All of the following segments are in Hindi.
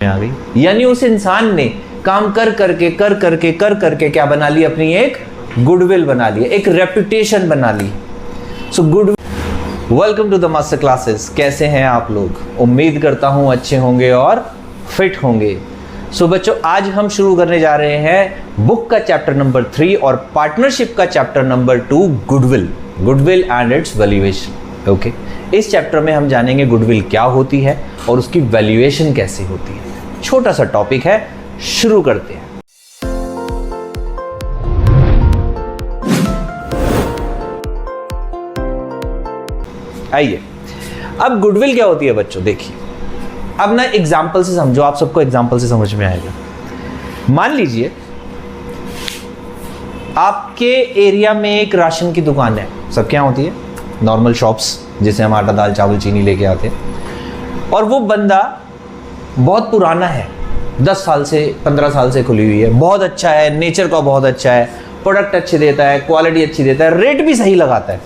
आ गई। यानी उस इंसान ने काम कर करके क्या बना ली, अपनी एक गुडविल बना ली, एक रेपुटेशन बना ली। So good welcome to the master classes. कैसे हैं आप लोग? उम्मीद करता हूं अच्छे होंगे और फिट होंगे। सो बच्चों, आज हम शुरू करने जा रहे हैं बुक का चैप्टर नंबर 3 और पार्टनरशिप का chapter number 2, goodwill and it's valuation. Okay, इस चैप्टर में हम जानेंगे गुडविल क्या होती है और उसकी वैल्यूएशन कैसे होती है। छोटा सा टॉपिक है, शुरू करते हैं। आइए, अब गुडविल क्या होती है बच्चों, देखिए। अब ना एग्जाम्पल से समझो, आप सबको एग्जाम्पल से समझ में आएगा। मान लीजिए आपके एरिया में एक राशन की दुकान है। सबके यहाँ होती है नॉर्मल शॉप्स, जिसे हम आटा दाल चावल चीनी लेके आते हैं। और वो बंदा बहुत पुराना है, 10 साल से 15 साल से खुली हुई है, बहुत अच्छा है, नेचर का बहुत अच्छा है, प्रोडक्ट अच्छे देता है, क्वालिटी अच्छी देता है, रेट भी सही लगाता है,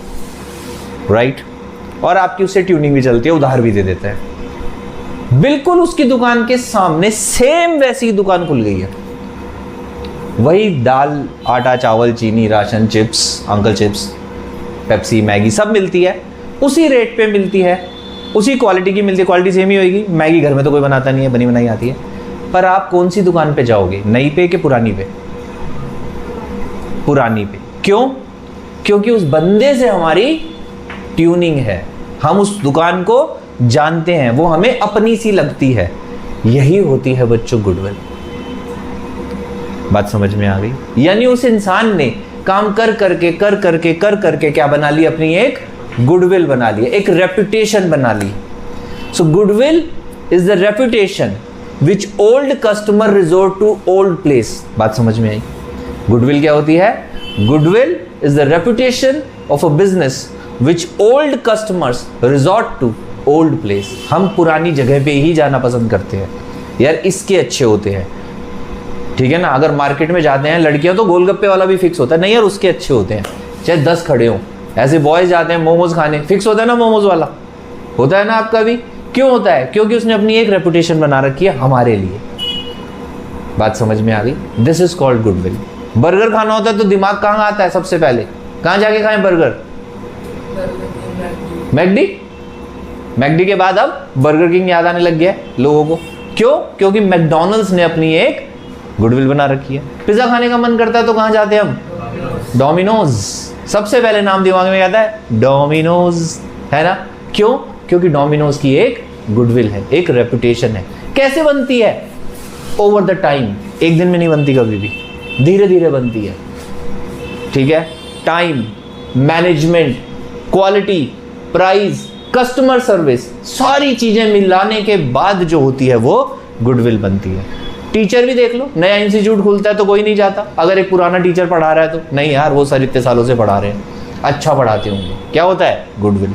राइट। और आपकी उससे ट्यूनिंग भी चलती है, उधार भी दे देता है। बिल्कुल उसकी दुकान के सामने सेम वैसी दुकान खुल गई है। वही दाल आटा चावल चीनी ration chips uncle chips Pepsi Maggi सब मिलती है, उसी रेट पे मिलती है, उसी क्वालिटी की मिलती है। क्वालिटी सेम ही होगी। मैगी घर में तो कोई बनाता नहीं है, बनी बनाई आती है। पर आप कौन सी दुकान पे जाओगे, नई पे कि पुरानी पे? पुरानी पे। क्यों? क्योंकि उस बंदे से हमारी ट्यूनिंग है, हम उस दुकान को जानते हैं, वो हमें अपनी सी लगती है। यही होती है बच्चों गुडविल। बात समझ में आ गई? यानी उस इंसान ने काम कर करके क्या बना ली, अपनी एक गुडविल बना ली, एक रेपुटेशन बना ली। So goodwill is the reputation which old customer resort to old place. बात समझ में आई? गुडविल क्या होती है? Goodwill is the reputation of a business which old customers resort to old place. हम पुरानी जगह पे ही जाना पसंद करते हैं, यार इसके अच्छे होते हैं, ठीक है ना। अगर मार्केट में जाते हैं लड़कियां तो गोलगप्पे वाला भी फिक्स होता है, नहीं यार उसके अच्छे होते हैं, चाहे 10 खड़े हों। ऐसे बॉयज जाते हैं मोमोज खाने, फिक्स होता है ना मोमोज वाला, होता है ना आपका भी। क्यों होता है? क्योंकि उसने अपनी एक रेपुटेशन बना रखी है हमारे लिए। बात समझ में आ गई? This is called goodwill. Burger खाना होता है तो दिमाग कहाँ आता है सबसे पहले? कहाँ जाके खाएं बर्गर? मैकडी के बाद अब बर्गर किंग याद आने लग गया है लोगों को। क्यों? क्योंकि मैकडॉनल्ड्स ने अपनी एक गुडविल बना रखी है। पिज्जा खाने का मन करता है तो कहाँ जाते हैं हम? डोमिनोज। सबसे पहले नाम दिमाग में आता है डोमिनोज, है ना। क्यों? क्योंकि डोमिनोज की एक गुडविल है, एक रेपुटेशन है। कैसे बनती है? Over the time. एक दिन में नहीं बनती, कभी भी धीरे धीरे बनती है, ठीक है। Time management, quality, price, customer service, सारी चीजें मिलाने के बाद जो होती है वो गुडविल बनती है। टीचर भी देख लो, नया इंस्टीट्यूट खुलता है तो कोई नहीं जाता, अगर एक पुराना टीचर पढ़ा रहा है तो नहीं यार वो सर इतने सालों से पढ़ा रहे हैं, अच्छा पढ़ाते होंगे। क्या होता है? गुडविल।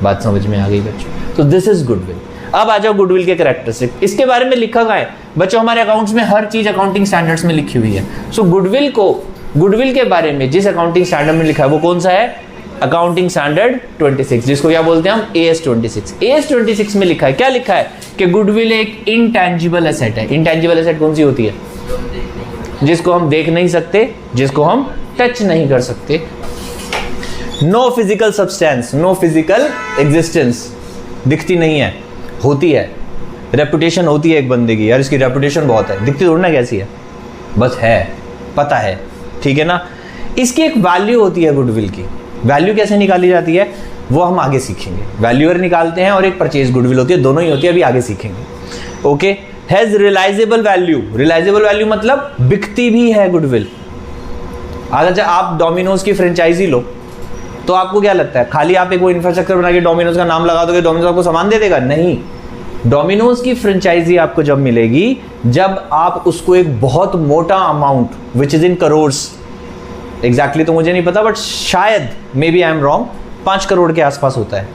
बात समझ में आ गई बच्चों? तो दिस इज गुडविल। अब आ जाओ गुडविल के कैरेक्टरिस्टिक। इसके बारे में लिखा गया है बच्चों, हमारे अकाउंट्स में हर चीज अकाउंटिंग स्टैंडर्ड्स में लिखी हुई है। सो गुडविल के बारे में जिस अकाउंटिंग स्टैंडर्ड में लिखा है वो कौन सा है? अकाउंटिंग स्टैंडर्ड 26, जिसको क्या बोलते हैं हम? AS 26। AS 26 में लिखा है, क्या लिखा है कि गुडविल एक इंटेंजिबल एसेट है। इंटेंजिबल एसेट कौन सी होती है? जिसको हम देख नहीं सकते, जिसको हम टच नहीं कर सकते। No physical substance, no physical existence, दिखती नहीं है, होती है। रेपुटेशन होती है एक बंदे की, यार इसकी रेपुटेशन बहुत है, दिखती थोड़ी ना कैसी है, बस है, पता है, ठीक है ना। इसकी एक वैल्यू होती है गुडविल की। वैल्यू कैसे निकाली जाती है वो हम आगे सीखेंगे। वैल्यूअर निकालते हैं और एक परचेज गुडविल होती है, दोनों ही होती है, अभी आगे सीखेंगे। Okay, has realizable value. Realizable value मतलब बिकती भी है गुडविल। अगर आप डोमिनोज की फ्रेंचाइजी लो तो आपको क्या लगता है, खाली आप एक वो इंफ्रास्ट्रक्चर बना के डोमिनोज का नाम लगा दोगे, डोमिनोज आपको सामान दे देगा? नहीं। डोमिनोज की फ्रेंचाइजी आपको जब मिलेगी जब आप उसको एक बहुत मोटा amount which is in crores, exactly तो मुझे नहीं पता बट शायद maybe I am wrong, 5 crore के आसपास होता है।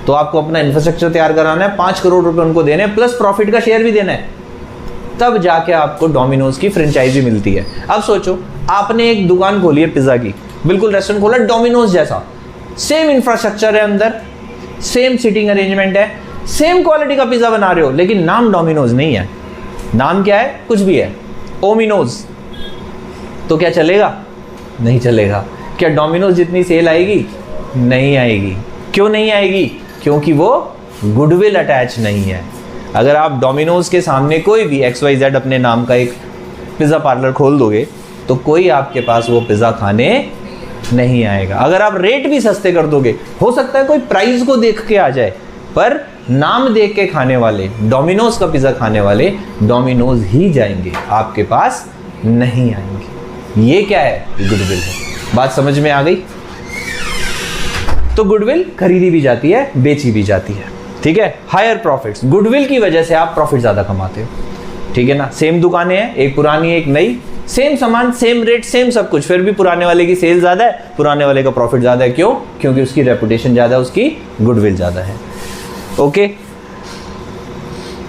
तो आपको अपना इंफ्रास्ट्रक्चर तैयार कराना है, 5 करोड़ रुपए उनको देने प्लस प्रॉफिट का शेयर भी देना है, तब जाके आपको डोमिनोज की फ्रेंचाइजी मिलती है। अब सोचो आपने एक दुकान खोली है पिज्जा की, बिल्कुल रेस्टोरेंट खोला डोमिनोज जैसा, सेम इंफ्रास्ट्रक्चर है अंदर, सेम सीटिंग अरेंजमेंट है, सेम क्वालिटी का पिज्जा बना रहे हो, लेकिन नाम डोमिनोज नहीं है, नाम क्या है, कुछ भी है, ओमिनोज, तो क्या चलेगा? नहीं चलेगा। क्या डोमिनोज जितनी सेल आएगी? नहीं आएगी। क्यों नहीं आएगी? क्योंकि वो गुडविल अटैच नहीं है। अगर आप डोमिनोज के सामने कोई भी XYZ अपने नाम का एक पिज़्ज़ा पार्लर खोल दोगे तो कोई आपके पास वो पिज़्ज़ा खाने नहीं आएगा। अगर आप रेट भी सस्ते कर दोगे, हो सकता है कोई प्राइस को देख के आ जाए, पर नाम देख के खाने वाले, डोमिनोज का पिज़्ज़ा खाने वाले डोमिनोज ही जाएंगे, आपके पास नहीं आएंगे। ये क्या है? गुडविल है। बात समझ में आ गई? तो गुडविल खरीदी भी जाती है, बेची भी जाती है, ठीक है। हायर प्रॉफिट्स, गुडविल की वजह से आप प्रॉफिट ज्यादा कमाते हो, ठीक है ना। सेम दुकानें हैं, एक पुरानी एक नई, सेम सामान, सेम रेट, सेम सब कुछ, फिर भी पुराने वाले की सेल ज्यादा है, पुराने वाले का प्रॉफिट ज्यादा है। क्यों? क्योंकि उसकी रेपुटेशन ज्यादा है, उसकी गुडविल ज्यादा है। Okay,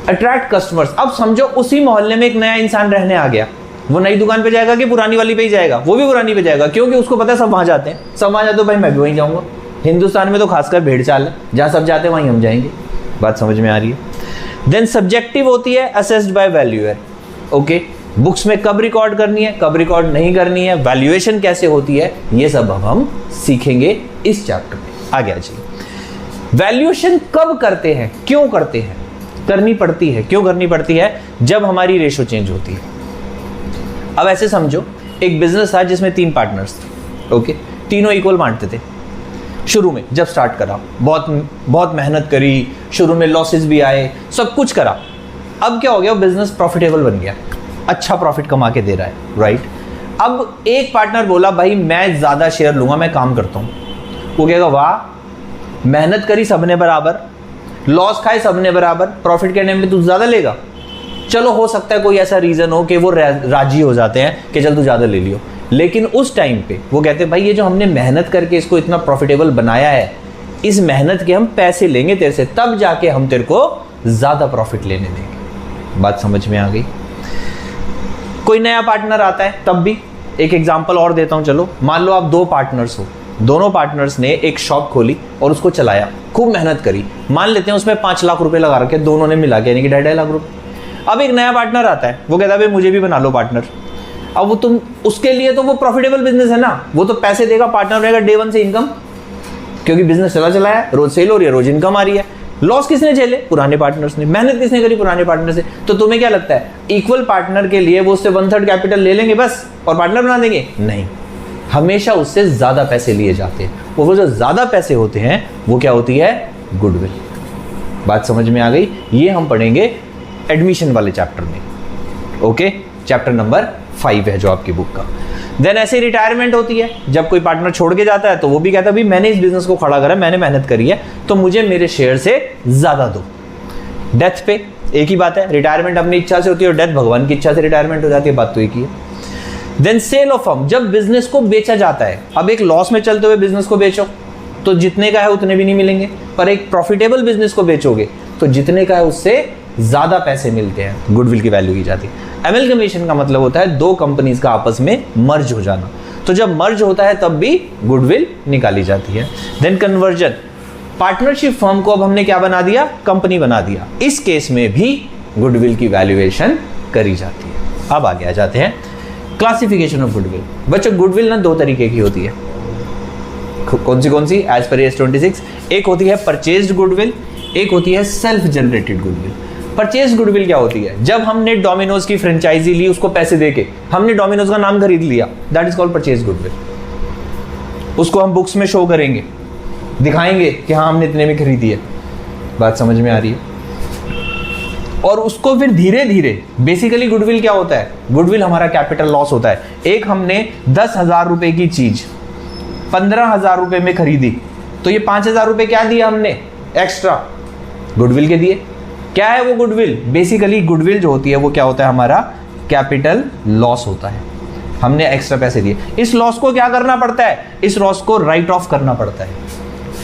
attract customers. अब समझो उसी मोहल्ले में एक नया इंसान रहने आ गया, वो नई दुकान पे जाएगा कि पुरानी वाली पे ही जाएगा? वो भी पुरानी पे जाएगा, क्योंकि उसको पता है सब वहां जाते हैं, सब वहां जाते, भाई मैं भी वहीं जाऊंगा। हिंदुस्तान में तो खासकर भेड़ चाल है, जहां सब जाते हैं वहीं हम जाएंगे। बात समझ में आ रही है? देन सब्जेक्टिव होती है, assessed by valuer. Okay, books में कब रिकॉर्ड करनी है, कब रिकॉर्ड नहीं करनी है, वैल्यूएशन कैसे होती है, ये सब अब हम सीखेंगे इस चैप्टर में। आगे आ जाइए। वैल्यूएशन कब करते हैं, क्यों करते हैं, करनी पड़ती है, क्यों करनी पड़ती है? जब हमारी रेशो चेंज होती है। अब ऐसे समझो, एक बिजनेस था जिसमें 3 पार्टनर्स थे। ओके, तीनों इक्वल बांटते थे। शुरू में जब स्टार्ट करा, बहुत मेहनत करी, शुरू में लॉसेस भी आए, सब कुछ करा। अब क्या हो गया? बिजनेस प्रॉफिटेबल बन गया, अच्छा प्रॉफिट कमा के दे रहा है, राइट। अब एक पार्टनर बोला, भाई मैं ज्यादा शेयर लूंगा, मैं काम करता हूं। वो कहेगा, वाह, मेहनत करी सबने बराबर, लॉस खाए सबने बराबर, प्रॉफिट के टाइम में तू ज्यादा लेगा। चलो, हो सकता है कोई ऐसा रीजन हो कि वो राजी हो जाते हैं कि चल तू ज्यादा ले लियो, लेकिन उस टाइम पे वो कहते हैं, भाई ये जो हमने मेहनत करके इसको इतना प्रॉफिटेबल बनाया है, इस मेहनत के हम पैसे लेंगे तेरे से, तब जाके हम तेरे को ज्यादा प्रॉफिट लेने देंगे। बात समझ में आ गई? कोई नया पार्टनर आता है, तब भी एक एग्जांपल और देता हूं। चलो, मान लो आप 2 पार्टनर्स हो, दोनों पार्टनर्स ने एक शॉप खोली और उसको चलाया, खूब मेहनत करी, मान लेते हैं उसमें 5 लाख रुपए लगा रखे दोनों ने मिला के, यानी कि 2.5 लाख रुपए। अब एक नया पार्टनर आता है, वो कहता है, भाई मुझे भी बना लो पार्टनर। अब वो तुम, उसके लिए तो वो प्रॉफिटेबल बिजनेस है ना, वो तो पैसे देगा, पार्टनर रहेगा, डे 1 से इनकम, क्योंकि बिजनेस चला है, रोज सेल हो रही है, रोज इनकम आ रही है। लॉस किसने झेले? पुराने पार्टनर्स ने। मेहनत किसने करी? पुराने पार्टनर से। तो तुम्हें क्या लगता है, इक्वल पार्टनर के लिए वो उससे 1/3 कैपिटल ले लेंगे बस और पार्टनर बना देंगे? नहीं, हमेशा उससे ज्यादा पैसे लिए जाते हैं। वो जो ज्यादा पैसे होते हैं वो क्या होती है? गुडविल। बात समझ में आ गई? ये हम पढ़ेंगे एडमिशन वाले चैप्टर में। ओके, चैप्टर नंबर 5 है जो आपकी बुक का। देन ऐसे रिटायरमेंट होती है, जब कोई पार्टनर छोड़ के जाता है तो वो भी कहता है, भाई मैंने इस बिजनेस को खड़ा करा, मैंने मेहनत करी है, तो मुझे मेरे शेयर से ज्यादा दो। डेथ पे एक ही बात है, रिटायरमेंट अपनी इच्छा से होती है और डेथ भगवान की इच्छा से रिटायरमेंट हो जाती है, बात तो एक ही है। देन सेल ऑफ फर्म, जब बिजनेस को बेचा जाता है। अब एक लॉस में चलते हुए बिजनेस को बेचो तो जितने का है उतने भी नहीं मिलेंगे, पर एक प्रॉफिटेबल बिजनेस को बेचोगे तो जितने का है उससे ज्यादा पैसे मिलते हैं, गुडविल की वैल्यू की जाती है। एमलगमेशन का मतलब होता है 2 कंपनीज का आपस में मर्ज हो जाना, तो जब मर्ज होता है तब भी गुडविल निकाली जाती है। देन कन्वर्जन, पार्टनरशिप फर्म को अब हमने क्या बना दिया? कंपनी बना दिया। इस केस में भी गुडविल की वैल्यूएशन करी जाती है। अब आगे आ जाते हैं क्लासिफिकेशन ऑफ गुडविल। बच्चों, गुडविल ना 2 तरीके की होती है। कौन सी? एज पर AS 26, एक होती है परचेज्ड गुडविल, एक होती है self generated goodwill. Purchase goodwill क्या होती है? जब हमने डोमिनोज की फ्रेंचाइजी ली, उसको पैसे देके हमने डोमिनोज का नाम खरीद लिया, that is called purchase goodwill. उसको हम बुक्स में शो करेंगे, दिखाएंगे कि हाँ हमने इतने में खरीदी है। बात समझ में आ रही है? और उसको फिर धीरे धीरे, बेसिकली गुडविल क्या होता है? गुडविल हमारा कैपिटल लॉस होता है। एक हमने 10,000 रुपए की चीज 15,000 रुपए में खरीदी, तो ये 5,000 रुपए क्या दिया हमने एक्स्ट्रा? गुडविल के दिए। क्या है वो गुडविल? बेसिकली गुडविल जो होती है वो क्या होता है? हमारा कैपिटल लॉस होता है, हमने एक्स्ट्रा पैसे दिए। इस लॉस को क्या करना पड़ता है? इस लॉस को राइट ऑफ करना पड़ता है।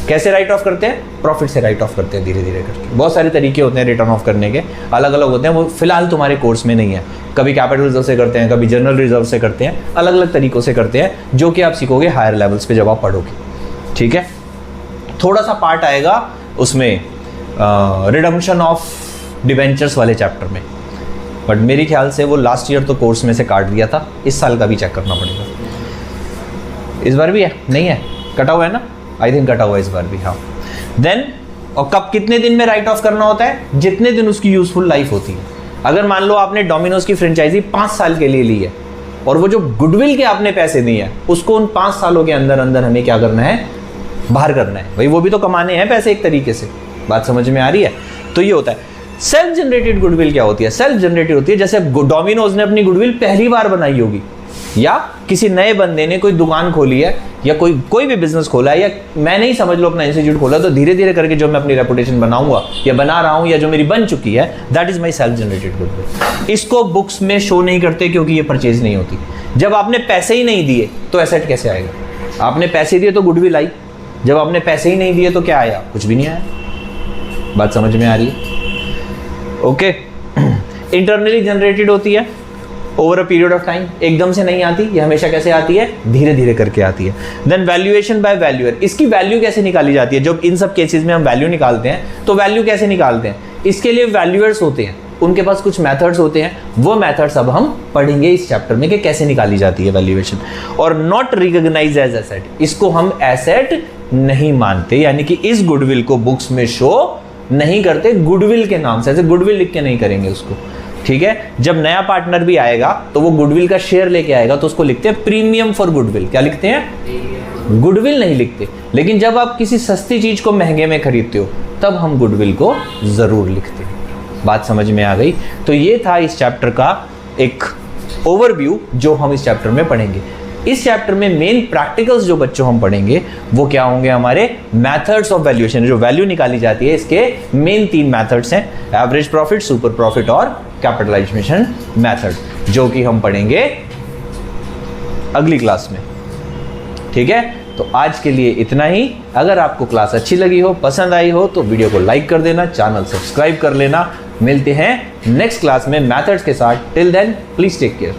कैसे राइट ऑफ करते हैं? प्रॉफिट से राइट ऑफ करते हैं, धीरे धीरे करके। बहुत सारे तरीके होते हैं रिटर्न ऑफ करने के, अलग अलग होते हैं, वो फिलहाल तुम्हारे कोर्स में नहीं है। कभी कैपिटल रिजर्व से करते हैं, कभी जनरल रिजर्व से करते हैं, अलग अलग तरीकों से करते हैं, जो कि आप सीखोगे हायर लेवल्स पे जब आप पढ़ोगे। ठीक है, थोड़ा सा पार्ट आएगा उसमें रिडम्पशन ऑफ डिबेंचर्स वाले चैप्टर में, बट मेरे ख्याल से वो लास्ट ईयर तो कोर्स में से काट दिया था, इस साल का भी चेक करना पड़ेगा। इस बार भी है? नहीं है, कटा हुआ है ना? आई थिंक कटा हुआ है इस बार भी। हाँ, देन और कब कितने दिन में राइट ऑफ करना होता है? जितने दिन उसकी यूजफुल लाइफ होती है। अगर मान लो आपने डोमिनोज की फ्रेंचाइजी 5 साल के लिए ली है और वो जो गुडविल के आपने पैसे दिए हैं उसको उन 5 सालों के अंदर अंदर हमें क्या करना है? बाहर करना है। भाई वो भी तो कमाने हैं पैसे एक तरीके से। बात समझ में आ रही है? तो ये होता है। सेल्फ जनरेटेड गुडविल क्या होती है? सेल्फ जनरेटेड होती है जैसे डोमिनोज ने अपनी गुडविल पहली बार बनाई होगी, या किसी नए बंदे ने कोई दुकान खोली है, या कोई भी बिजनेस खोला है, या मैंने ही समझ लो अपना इंस्टीट्यूट खोला, तो धीरे धीरे करके जो मैं अपनी रेपुटेशन बनाऊंगा या बना रहा हूं या जो मेरी बन चुकी है, that is my self generated goodwill. इसको बुक्स में शो नहीं करते क्योंकि ये परचेज नहीं होती। जब आपने पैसे ही नहीं दिए तो एसेट कैसे आएगा? आपने पैसे दिए तो गुडविल आई, जब आपने पैसे ही नहीं दिए तो क्या आया? कुछ भी नहीं आया। बात समझ में आ रही है? ओके। इंटरनली जनरेटेड होती है over a period of time, एकदम से नहीं आती, ये हमेशा कैसे आती है? धीरे धीरे करके आती है। देन वैल्यूएशन बाय वैल्यूअर, इसकी वैल्यू कैसे निकाली जाती है? जब इन सब केसेस में हम वैल्यू निकालते हैं तो वैल्यू कैसे निकालते हैं? इसके लिए वैल्यूअर्स होते हैं, उनके पास कुछ मेथड्स होते हैं, वो मेथड्स अब हम पढ़ेंगे इस चैप्टर में कि कैसे निकाली जाती है वैल्यूएशन। और नॉट रिकॉग्नाइज एज एसेट, इसको हम एसेट नहीं मानते, यानी कि इस गुडविल को बुक्स में शो नहीं करते गुडविल के नाम से, ऐसे गुडविल लिख के नहीं करेंगे उसको। ठीक है, जब नया पार्टनर भी आएगा तो वो गुडविल का शेयर लेके आएगा तो उसको लिखते हैं प्रीमियम फॉर गुडविल। क्या लिखते हैं? गुडविल नहीं लिखते। लेकिन जब आप किसी सस्ती चीज को महंगे में खरीदते हो तब हम गुडविल को जरूर लिखते हैं। बात समझ में आ गई? तो ये था इस चैप्टर का एक ओवरव्यू जो हम इस चैप्टर में पढ़ेंगे। इस चैप्टर में मेन प्रैक्टिकल्स जो बच्चों हम पढ़ेंगे वो क्या होंगे? हमारे मेथड्स ऑफ वैल्यूएशन, जो वैल्यू निकाली जाती है इसके मेन 3 मेथड्स हैं, एवरेज प्रॉफिट, सुपर प्रॉफिट और कैपिटलाइजेशन मेथड, जो कि हम पढ़ेंगे अगली क्लास में। ठीक है, तो आज के लिए इतना ही। अगर आपको क्लास अच्छी लगी हो, पसंद आई हो तो वीडियो को लाइक कर देना, चैनल सब्सक्राइब कर लेना। मिलते हैं नेक्स्ट क्लास में मेथड्स के साथ। Till then please take care.